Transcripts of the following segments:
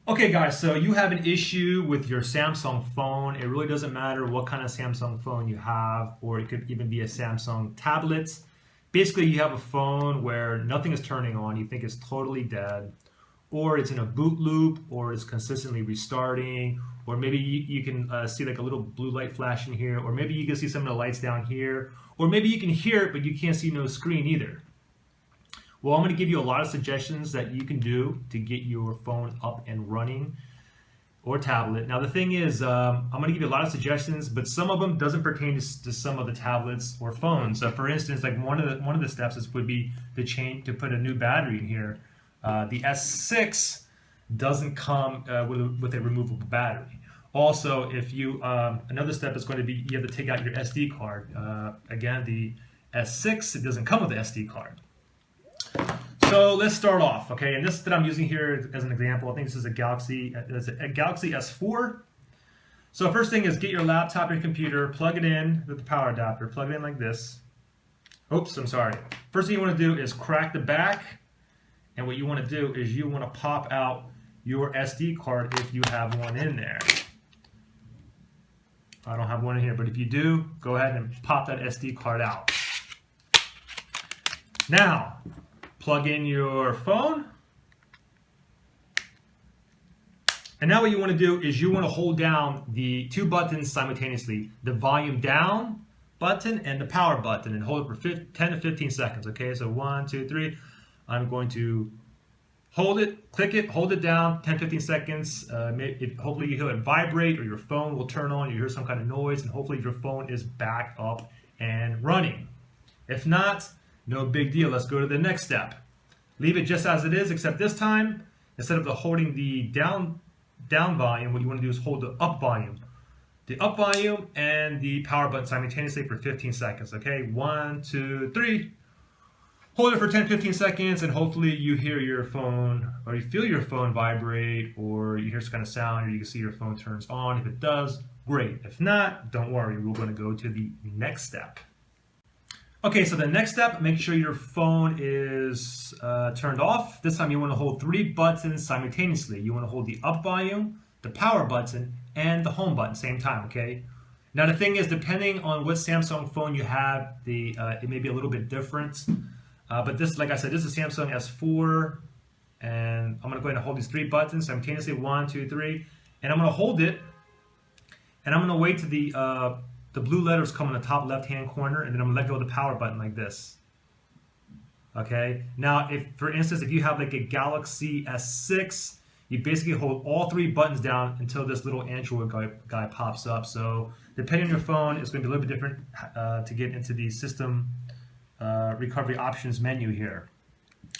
Okay guys, so you have an issue with your Samsung phone. It really doesn't matter what kind of Samsung phone you have, or it could even be a Samsung tablet. Basically, you have a phone where nothing is turning on, you think it's totally dead, or it's in a boot loop, or it's consistently restarting, or maybe you can see like a little blue light flashing here, or maybe you can see some of the lights down here, or maybe you can hear it, but you can't see no screen either. Well, I'm going to give you a lot of suggestions that you can do to get your phone up and running or tablet. Now, the thing is, I'm going to give you a lot of suggestions, but some of them doesn't pertain to some of the tablets or phones. So, for instance, like one of the steps would be to put a new battery in here. The S6 doesn't come with a removable battery. Also, if you another step is going to be you have to take out your SD card. Again, the S6 it doesn't come with the SD card. So let's start off, okay? And this that I'm using here as an example, I think this is a Galaxy S4. So first thing is get your laptop or computer, plug it in with the power adapter, plug it in like this. Oops, I'm sorry. First thing you want to do is crack the back, and what you want to do is you want to pop out your SD card if you have one in there. I don't have one in here, but if you do, go ahead and pop that SD card out. Now, plug in your phone. And now what you want to do is you want to hold down the two buttons simultaneously, the volume down button and the power button, and hold it for 10 to 15 seconds. Okay, so 1, 2, 3. I'm going to hold it, click it, hold it down, 10, 15 seconds. Hopefully you hear it vibrate or your phone will turn on, you hear some kind of noise, and hopefully your phone is back up and running. If not, no big deal. Let's go to the next step. Leave it just as it is, except this time, instead of holding the down volume, what you want to do is hold the up volume. The up volume and the power button simultaneously for 15 seconds. Okay, 1, 2, 3. Hold it for 10, 15 seconds, and hopefully you hear your phone, or you feel your phone vibrate, or you hear some kind of sound, or you can see your phone turns on. If it does, great. If not, don't worry. We're going to go to the next step. Okay, so the next step, make sure your phone is turned off. This time you want to hold 3 buttons simultaneously. You want to hold the up volume, the power button, and the home button same time, okay? Now the thing is, depending on what Samsung phone you have, it may be a little bit different. But this, like I said, this is a Samsung S4, and I'm going to go ahead and hold these 3 buttons simultaneously, 1, 2, 3, and I'm going to hold it, and I'm going to wait till the blue letters come in the top left-hand corner, and then I'm going to let go of the power button like this. Okay. Now, for instance, if you have like a Galaxy S6, you basically hold all 3 buttons down until this little Android guy pops up. So, depending on your phone, it's going to be a little bit different to get into the system recovery options menu here.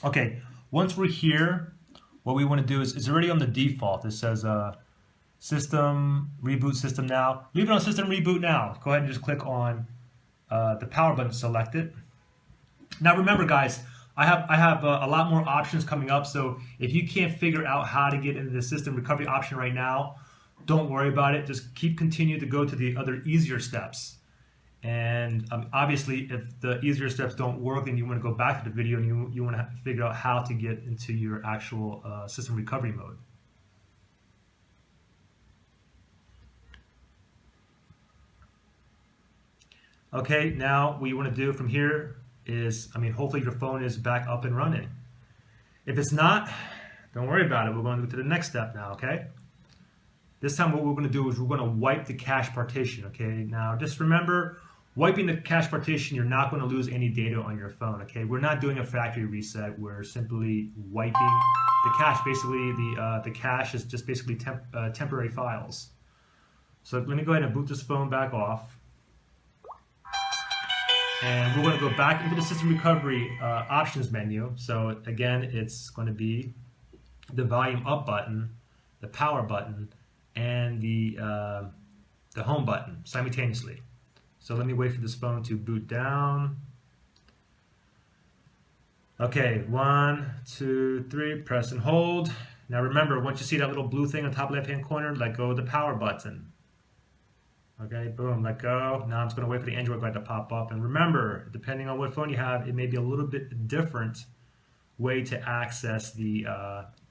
Okay. Once we're here, what we want to do is it's already on the default. It says system reboot system now. Leave it on system reboot now. Go ahead and just click on the power button, select it. Now remember guys, I have a lot more options coming up, so if you can't figure out how to get into the system recovery option right now, don't worry about it. Just continue to go to the other easier steps. And obviously if the easier steps don't work, then you want to go back to the video and you want to figure out how to get into your actual system recovery mode. Okay, now what you want to do from here is, hopefully your phone is back up and running. If it's not, don't worry about it. We're going to go to the next step now, okay? This time what we're going to do is we're going to wipe the cache partition, okay? Now just remember, wiping the cache partition, you're not going to lose any data on your phone, okay? We're not doing a factory reset. We're simply wiping the cache. Basically, the cache is just basically temporary files. So let me go ahead and boot this phone back off. And we're going to go back into the system recovery options menu. So again, it's going to be the volume up button, the power button, and the home button simultaneously. So let me wait for this phone to boot down. Okay, 1, 2, 3, press and hold. Now remember, once you see that little blue thing on the top left-hand corner, let go of the power button. Okay, boom, let go. Now I'm just going to wait for the Android guide to pop up. And remember, depending on what phone you have, it may be a little bit different way to access the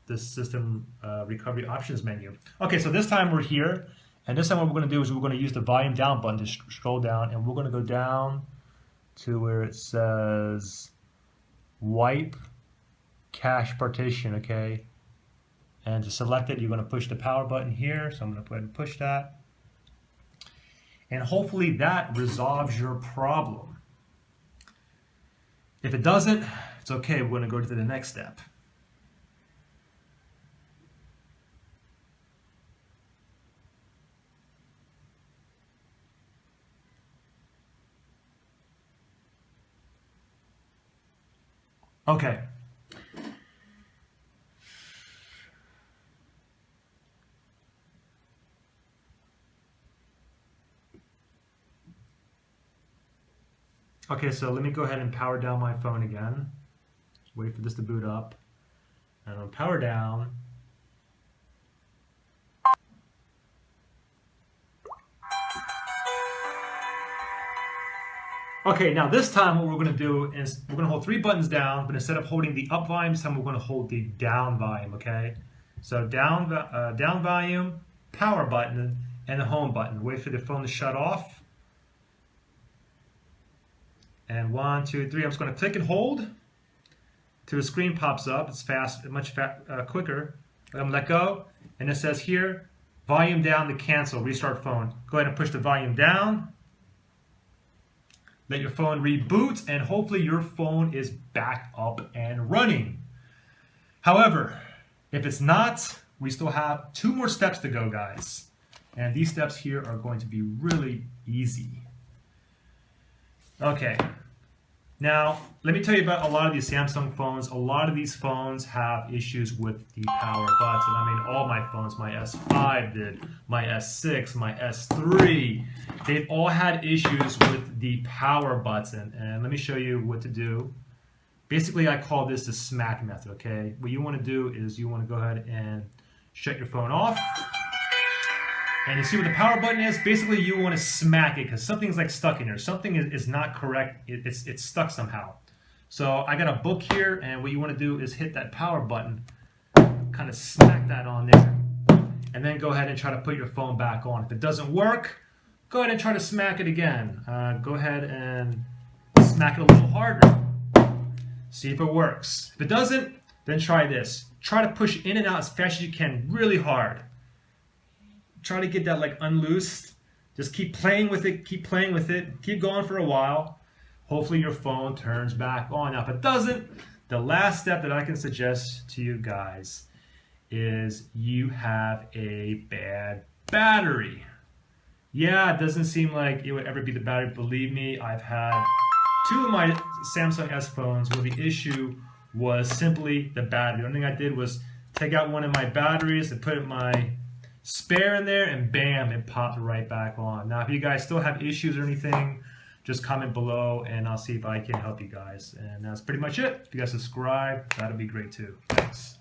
the system recovery options menu. Okay, so this time we're here, and this time what we're going to do is we're going to use the volume down button to scroll down, and we're going to go down to where it says wipe cache partition, okay? And to select it, you're going to push the power button here, so I'm going to go ahead and push that. And hopefully that resolves your problem. If it doesn't, it's okay, we're going to go to the next step. Okay. Okay, so let me go ahead and power down my phone again. Just wait for this to boot up. And I'll power down. Okay, now this time what we're going to do is we're going to hold 3 buttons down, but instead of holding the up volume, this time we're going to hold the down volume, okay? So down volume, power button, and the home button. Wait for the phone to shut off. And 1, 2, 3, I'm just going to click and hold till the screen pops up. It's fast, much quicker. I'm going to let go, and it says here, volume down to cancel, restart phone. Go ahead and push the volume down. Let your phone reboot, and hopefully your phone is back up and running. However, if it's not, we still have 2 more steps to go, guys. And these steps here are going to be really easy. Okay. Now, let me tell you about a lot of these Samsung phones. A lot of these phones have issues with the power button. I mean, all my phones, my S5 did, my S6, my S3, they've all had issues with the power button. And let me show you what to do. Basically, I call this the smack method, okay? What you want to do is you want to go ahead and shut your phone off. And you see what the power button is? Basically, you want to smack it because something's like stuck in there. Something is not correct. It's stuck somehow. So I got a book here, and what you want to do is hit that power button, kind of smack that on there, and then go ahead and try to put your phone back on. If it doesn't work, go ahead and try to smack it again. Go ahead and smack it a little harder. See if it works. If it doesn't, then try this. Try to push in and out as fast as you can, really hard. Try to get that like unloosed. Just keep playing with it, keep playing with it, keep going for a while. Hopefully your phone turns back on. Now if it doesn't, the last step that I can suggest to you guys is you have a bad battery. Yeah, it doesn't seem like it would ever be the battery. Believe me, I've had 2 of my Samsung S phones where the issue was simply the battery. The only thing I did was take out one of my batteries and put my spare in there, and bam, it popped right back on. Now, if you guys still have issues or anything, just comment below and I'll see if I can help you guys. And that's pretty much it. If you guys subscribe, that'll be great too. Thanks.